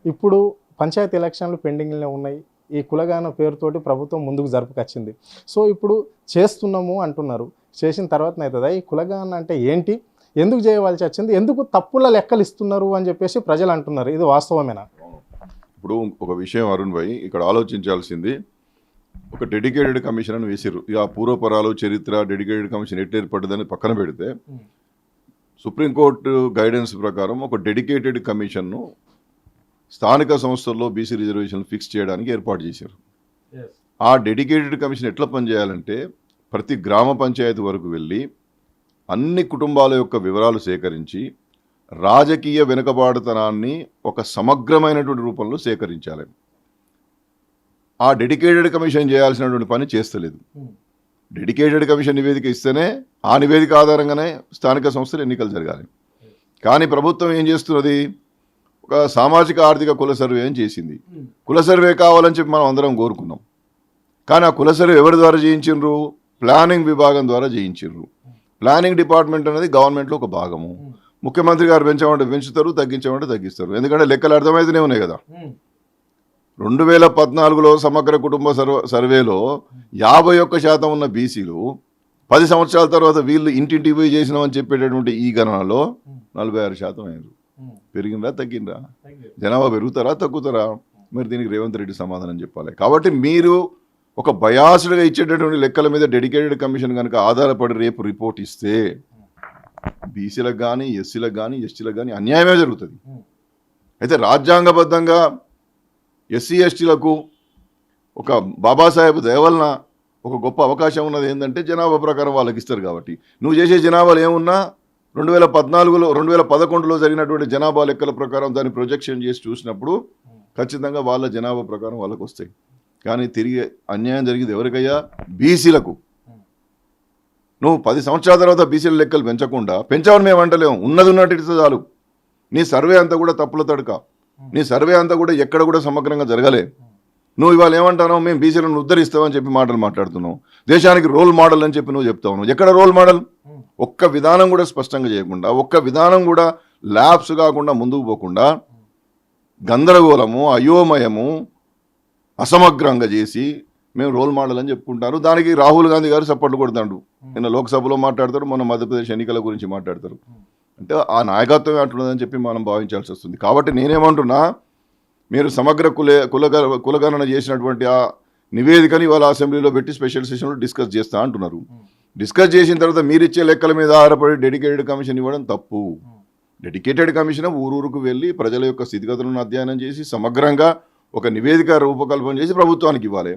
ఇప్పుడు పంచాయతీ ఎలక్షన్లు పెండింగ్లో ఉన్నాయి. ఈ కులగాన పేరుతోటి ప్రభుత్వం ముందుకు జరుపుకొచ్చింది. సో ఇప్పుడు చేస్తున్నాము అంటున్నారు. చేసిన తర్వాతనవుతుందా? ఈ కులగాన అంటే ఏంటి? ఎందుకు చేయవలసి వచ్చింది? ఎందుకు తప్పుల లెక్కలు ఇస్తున్నారు అని చెప్పేసి ప్రజలు అంటున్నారు. ఇది వాస్తవమేనా? ఇప్పుడు ఒక విషయం అరుణ్ భాయ్ ఇక్కడ ఆలోచించాల్సింది, ఒక డెడికేటెడ్ కమిషన్ అని వేసారు. ఇక పూర్వపరాలు చరిత్ర డెడికేటెడ్ కమిషన్ ఎట్లా ఏర్పడ్డదని పక్కన పెడితే, సుప్రీంకోర్టు గైడెన్స్ ప్రకారం ఒక డెడికేటెడ్ కమిషన్ను స్థానిక సంస్థల్లో బీసీ రిజర్వేషన్లు ఫిక్స్ చేయడానికి ఏర్పాటు చేశారు. ఆ డెడికేటెడ్ కమిషన్ ఎట్లా పనిచేయాలంటే, ప్రతి గ్రామ పంచాయతీ వరకు వెళ్ళి అన్ని కుటుంబాల యొక్క వివరాలు సేకరించి రాజకీయ వెనుకబాటుతనాన్ని ఒక సమగ్రమైనటువంటి రూపంలో సేకరించాలి. ఆ డెడికేటెడ్ కమిషన్ చేయాల్సినటువంటి పని చేస్తలేదు. డెడికేటెడ్ కమిషన్ నివేదిక ఇస్తేనే ఆ నివేదిక ఆధారంగానే స్థానిక సంస్థలు ఎన్నికలు జరగాలి. కానీ ప్రభుత్వం ఏం చేస్తున్నది? ఒక సామాజిక ఆర్థిక కుల సర్వే అని చేసింది. కుల సర్వే కావాలని చెప్పి మనం అందరం కోరుకున్నాం. కానీ ఆ కుల సర్వే ఎవరి ద్వారా చేయించారు? ప్లానింగ్ విభాగం ద్వారా చేయించారు. ప్లానింగ్ డిపార్ట్మెంట్ అనేది గవర్నమెంట్లో ఒక భాగము. ముఖ్యమంత్రి గారు పెంచమంటే పెంచుతారు, తగ్గించమంటే తగ్గిస్తారు. ఎందుకంటే లెక్కలు అర్థమైతేనే ఉన్నాయి కదా. 2014లో సమగ్ర కుటుంబ సర్వేలో 51% ఉన్న బీసీలు 10 సంవత్సరాల తర్వాత వీళ్ళు ఇంటింటికి పోయి చేసినామని చెప్పేటటువంటి ఈ గణనలో 46% అయ్యారు. పెరిగిందా తగ్గిందా? జనాభా పెరుగుతారా తగ్గుతారా? మరి దీనికి రేవంత్ రెడ్డి సమాధానం చెప్పాలి. కాబట్టి మీరు ఒక బయాస్డ్గా ఇచ్చేటటువంటి లెక్కల మీద డెడికేటెడ్ కమిషన్ కనుక ఆధారపడి రేపు రిపోర్ట్ ఇస్తే బీసీలకు కానీ ఎస్సీలకు కానీ ఎస్టీలకు కానీ అన్యాయమే జరుగుతుంది. అయితే రాజ్యాంగబద్ధంగా ఎస్సీ ఎస్టీలకు ఒక బాబాసాహెబ్ దయవలన ఒక గొప్ప అవకాశం ఉన్నది ఏంటంటే జనాభా ప్రకారం వాళ్ళకి ఇస్తారు. కాబట్టి నువ్వు చేసే జనాభాలు ఏమున్నా 2014లో 2011లో జరిగినటువంటి జనాభా లెక్కల ప్రకారం దాన్ని ప్రొజెక్షన్ చేసి చూసినప్పుడు ఖచ్చితంగా వాళ్ళ జనాభా ప్రకారం వాళ్ళకు వస్తాయి. కానీ తిరిగి అన్యాయం జరిగింది ఎవరికయ్యా? బీసీలకు. నువ్వు 10 సంవత్సరాల తర్వాత బీసీల లెక్కలు పెంచకుండా, పెంచావని మేము అంటలేము, ఉన్నది ఉన్నట్టు ఇస్తే చాలు. నీ సర్వే అంతా కూడా తప్పుల తడక, నీ సర్వే అంతా కూడా ఎక్కడ కూడా సమగ్రంగా జరగలే. నువ్వు ఇవాళ ఏమంటావు? మేము బీసీలను ఉద్ధరిస్తామని చెప్పి మాటలు మాట్లాడుతున్నావు. దేశానికి రోల్ మోడల్ అని చెప్పి నువ్వు చెప్తావు. ఎక్కడ రోల్ మోడల్? ఒక్క విధానం కూడా స్పష్టంగా చేయకుండా, ఒక్క విధానం కూడా ల్యాబ్స్ కాకుండా ముందుకు పోకుండా గందరగోళము, అయోమయము, అసమగ్రంగా చేసి మేము రోల్ మోడల్ అని చెప్పుకుంటారు. దానికి రాహుల్ గాంధీ గారు సపోర్ట్లు కొడతాడు. నిన్న లోక్సభలో మాట్లాడతారు, మన మధ్యప్రదేశ్ ఎన్నికల గురించి మాట్లాడతారు. అంటే ఆ నాయకత్వమే అంటున్నదని చెప్పి మనం భావించాల్సి వస్తుంది. కాబట్టి నేనేమంటున్నా, మీరు సమగ్ర కులగణన చేసినటువంటి ఆ నివేదికని వాళ్ళ అసెంబ్లీలో పెట్టి స్పెషల్ సెషన్లో డిస్కస్ చేస్తా అంటున్నారు. డిస్కస్ చేసిన తర్వాత మీరు ఇచ్చే లెక్కల మీద ఆధారపడి డెడికేటెడ్ కమిషన్ ఇవ్వడం తప్పు. డెడికేటెడ్ కమిషన్ ఊరూరుకు వెళ్ళి ప్రజల యొక్క స్థితిగతులను అధ్యయనం చేసి సమగ్రంగా ఒక నివేదిక రూపకల్పన చేసి ప్రభుత్వానికి ఇవ్వాలి.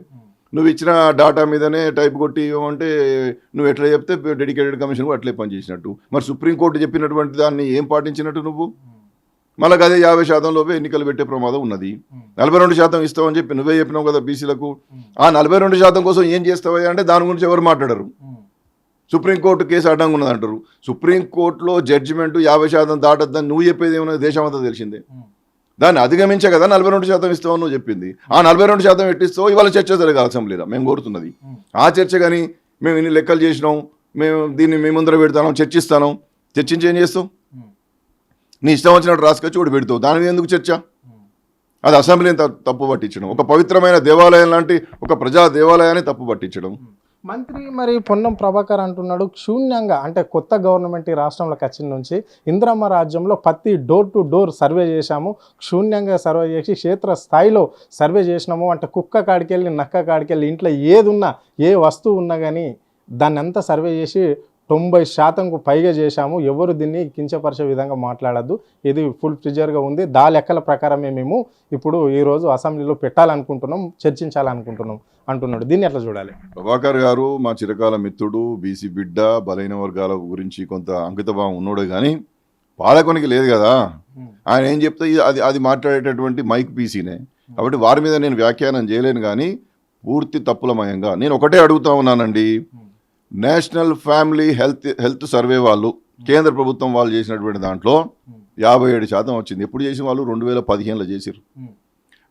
నువ్వు ఇచ్చిన డాటా మీదనే టైప్ కొట్టి ఇవ్వమంటే నువ్వు ఎట్లా చెప్తే డెడికేటెడ్ కమిషన్ కూడా అట్లే పనిచేసినట్టు. మరి సుప్రీంకోర్టు చెప్పినటువంటి దాన్ని ఏం పాటించినట్టు నువ్వు? మళ్ళీ అదే 50% లోపే ఎన్నికలు పెట్టే ప్రమాదం ఉన్నది. 42% ఇస్తావని చెప్పి నువ్వే చెప్పినావు కదా బీసీలకు. ఆ 42% కోసం ఏం చేస్తావా అంటే దాని గురించి ఎవరు మాట్లాడరు. సుప్రీంకోర్టు కేసు అడ్డంగా ఉన్నదంటారు. సుప్రీంకోర్టులో జడ్జిమెంట్ 50% దాటద్దని నువ్వు చెప్పేది ఏమన్నా దేశం అంతా తెలిసిందే. దాన్ని అధిగమించే కదా 42% ఇస్తావు నువ్వు చెప్పింది. ఆ 42% ఎట్టిస్తావు? ఇవాళ చర్చ జరగాలి అసెంబ్లీలో. మేము కోరుతున్నది ఆ చర్చ. కానీ మేము ఇన్ని లెక్కలు చేసినాం, మేము దీన్ని మీ ముందర పెడతాం, చర్చిస్తాను. చర్చించి ఏం చేస్తావు? నీ ఇష్టం వచ్చినట్టు రాసుకొచ్చి ఒకటి పెడతావు. దాని మీద ఎందుకు చర్చ? అది అసెంబ్లీని తప్పు పట్టించడం, ఒక పవిత్రమైన దేవాలయం లాంటి ఒక ప్రజా దేవాలయాన్ని తప్పు పట్టించడం. మంత్రి మరి పొన్నం ప్రభాకర్ అంటున్నాడు, శూన్యంగా అంటే కొత్త గవర్నమెంట్ ఈ రాష్ట్రంలోకి వచ్చిన నుంచి ఇందిరమ్మ రాజ్యంలో ప్రతి డోర్ టు డోర్ సర్వే చేశాము, శూన్యంగా సర్వే చేసి క్షేత్ర స్థాయిలో సర్వే చేసినాము. అంటే కుక్క కాడికెళ్ళి నక్క కాడికెళ్ళి ఇంట్లో ఏది ఉన్నా, ఏ వస్తువు ఉన్నా కానీ దాన్ని అంతా సర్వే చేసి 90%కు పైగా చేశాము. ఎవరు దీన్ని కించపరిచే విధంగా మాట్లాడద్దు, ఇది ఫుల్ ఫ్రిజర్గా ఉంది. దా లెక్కల ప్రకారమే మేము ఇప్పుడు ఈరోజు అసెంబ్లీలో పెట్టాలనుకుంటున్నాం, చర్చించాలనుకుంటున్నాం అంటున్నాడు. దీన్ని ఎట్లా చూడాలి? ప్రభాకర్ గారు మా చిరకాల మిత్రుడు, బీసీ బిడ్డ, బలైన వర్గాల గురించి కొంత అంకితభావం ఉన్నాడు. కానీ పాలకునికి లేదు కదా. ఆయన ఏం చెప్తే అది మాట్లాడేటటువంటి మైక్ పీసీనే. కాబట్టి వారి మీద నేను వ్యాఖ్యానం చేయలేను. కానీ పూర్తి తప్పులమయంగా నేను ఒకటే అడుగుతా ఉన్నానండి. నేషనల్ ఫ్యామిలీ హెల్త్ సర్వే వాళ్ళు, కేంద్ర ప్రభుత్వం వాళ్ళు చేసినటువంటి దాంట్లో 57% వచ్చింది. ఎప్పుడు చేసిన వాళ్ళు? 2015లో చేశారు.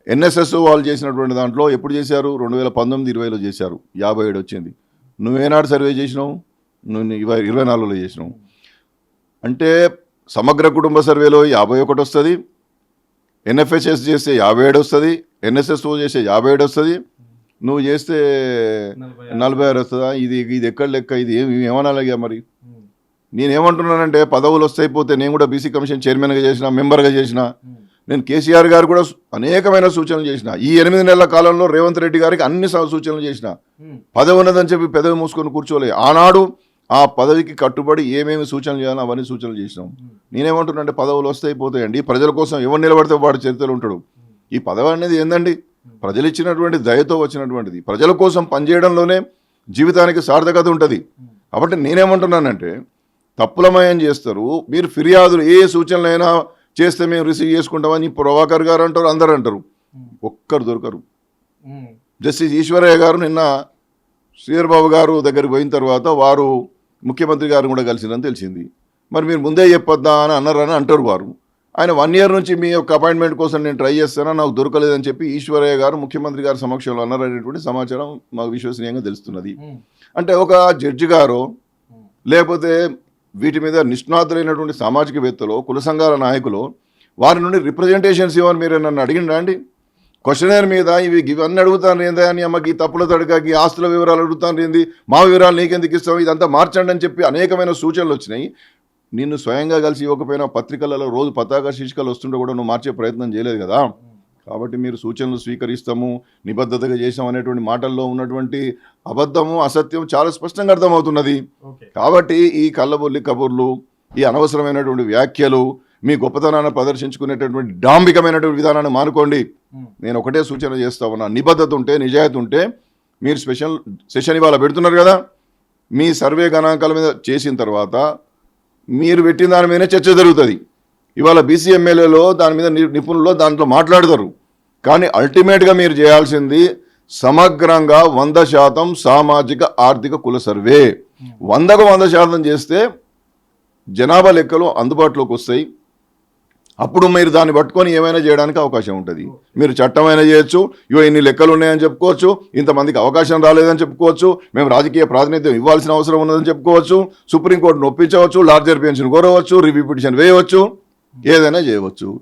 ఎన్ఎస్ఎస్ వాళ్ళు చేసినటువంటి దాంట్లో ఎప్పుడు చేశారు? 2019-20లో చేశారు. 57 వచ్చింది. నువ్వేనాడు సర్వే చేసినావు? నువ్వు 24లో చేసినావు. అంటే సమగ్ర కుటుంబ సర్వేలో 51 వస్తుంది, ఎన్ఎఫ్ఎస్ఎస్ చేస్తే 57 వస్తుంది, ఎన్ఎస్ఎస్ఓ చేస్తే 57 వస్తుంది, నువ్వు చేస్తే 46 వస్తుందా? ఇది ఇది ఎక్కడ లెక్క? ఇది ఏమనాలిగా? మరి నేనేమంటున్నానంటే పదవులు వస్తాయిపోతే నేను కూడా బీసీ కమిషన్ చైర్మన్గా చేసిన, మెంబర్గా చేసిన, నేను కేసీఆర్ గారు కూడా అనేకమైన సూచనలు చేసిన, ఈ 8 నెలల కాలంలో రేవంత్ రెడ్డి గారికి అన్ని సూచనలు చేసిన. పదవి ఉన్నదని చెప్పి పెదవి మూసుకొని కూర్చోలే. ఆనాడు ఆ పదవికి కట్టుబడి ఏమేమి సూచనలు చేయాలో అవన్నీ సూచనలు చేసినాం. నేనేమంటున్నా అంటే పదవులు వస్తాయిపోతాయండి, ప్రజల కోసం ఎవరు నిలబడితే వాడు చరిత్రలో ఉంటాడు. ఈ పదవి అనేది ఏందండి? ప్రజలు ఇచ్చినటువంటి దయతో వచ్చినటువంటిది. ప్రజల కోసం పనిచేయడంలోనే జీవితానికి సార్థకత ఉంటుంది. కాబట్టి నేనేమంటున్నానంటే తప్పులమయం చేస్తారు మీరు. ఫిర్యాదులు ఏ సూచనలైనా చేస్తే మేము రిసీవ్ చేసుకుంటామని ప్రభాకర్ గారు అంటారు, అందరూ అంటారు, ఒక్కరు దొరకరు. జస్టిస్ ఈశ్వరయ్య గారు నిన్న శ్రీధర్ బాబు గారు దగ్గరికి పోయిన తర్వాత వారు ముఖ్యమంత్రి గారు కూడా కలిసిందని తెలిసింది. మరి మీరు ముందే చెప్పొద్దా అని అన్నారని అంటారు వారు. ఆయన 1 year నుంచి మీ యొక్క అపాయింట్మెంట్ కోసం నేను ట్రై చేస్తానా, నాకు దొరకలేదని చెప్పి ఈశ్వరయ్య గారు ముఖ్యమంత్రి గారి సమక్షంలో అన్నారనేటువంటి సమాచారం మాకు విశ్వసనీయంగా తెలుస్తున్నది. అంటే ఒక జడ్జి గారు లేకపోతే వీటి మీద నిష్ణాతులైనటువంటి సామాజికవేత్తలు, కుల సంఘాల నాయకులు వారి నుండి రిప్రజెంటేషన్స్ ఇవ్వని మీరు నన్ను అడిగిండ్రా అండి? క్వశ్చనర్ మీద ఇవన్నీ అడుగుతాను ఏందా అని, అమ్మకి తప్పుల తడకకి ఆస్తుల వివరాలు అడుగుతాను ఏంది, మా వివరాలు నీకెందుకు ఇస్తాం, ఇదంతా మార్చండి అని చెప్పి అనేకమైన సూచనలు వచ్చినాయి. నిన్ను స్వయంగా కలిసి ఇవ్వకపోయినా పత్రికలలో రోజు పతాక శీర్షికలు వస్తుంటే కూడా నువ్వు మార్చే ప్రయత్నం చేయలేదు కదా. కాబట్టి మీరు సూచనలు స్వీకరిస్తాము, నిబద్ధతగా చేసాం అనేటువంటి మాటల్లో ఉన్నటువంటి అబద్ధము, అసత్యం చాలా స్పష్టంగా అర్థమవుతున్నది. కాబట్టి ఈ కళ్ళబొల్లి కబుర్లు, ఈ అనవసరమైనటువంటి వ్యాఖ్యలు, మీ గొప్పతనాన్ని ప్రదర్శించుకునేటటువంటి డాంబికమైనటువంటి విధానాన్ని మానుకోండి. నేను ఒకటే సూచన చేస్తా ఉన్నా, నిబద్ధత ఉంటే, నిజాయితీ ఉంటే మీరు స్పెషల్ సెషన్ ఇవాళ పెడుతున్నారు కదా, మీ సర్వే గణాంకాల మీద చేసిన తర్వాత మీరు పెట్టిన దాని మీదనే చర్చ జరుగుతుంది. ఇవాళ బీసీ ఎమ్మెల్యేలో దాని మీద నిపుణులు దాంట్లో మాట్లాడతారు. కానీ అల్టిమేట్గా మీరు చేయాల్సింది సమగ్రంగా 100% సామాజిక ఆర్థిక కుల సర్వే. 100కు 100% చేస్తే జనాభా లెక్కలు అందుబాటులోకి వస్తాయి. అప్పుడు మీరు దాన్ని పట్టుకొని ఏమైనా చేయడానికి అవకాశం ఉంటుంది. మీరు చట్టమైనా చేయొచ్చు, ఇన్ని లెక్కలు ఉన్నాయని చెప్పుకోవచ్చు, ఇంతమందికి అవకాశం రాలేదని చెప్పుకోవచ్చు, మేము రాజకీయ ప్రాతినిధ్యం ఇవ్వాల్సిన అవసరం ఉన్నదని చెప్పుకోవచ్చు, సుప్రీంకోర్టును ఒప్పించవచ్చు, లార్జర్ పెన్షన్ కోరవచ్చు, రివ్యూ పిటిషన్ వేయవచ్చు, ఏదైనా చేయవచ్చు.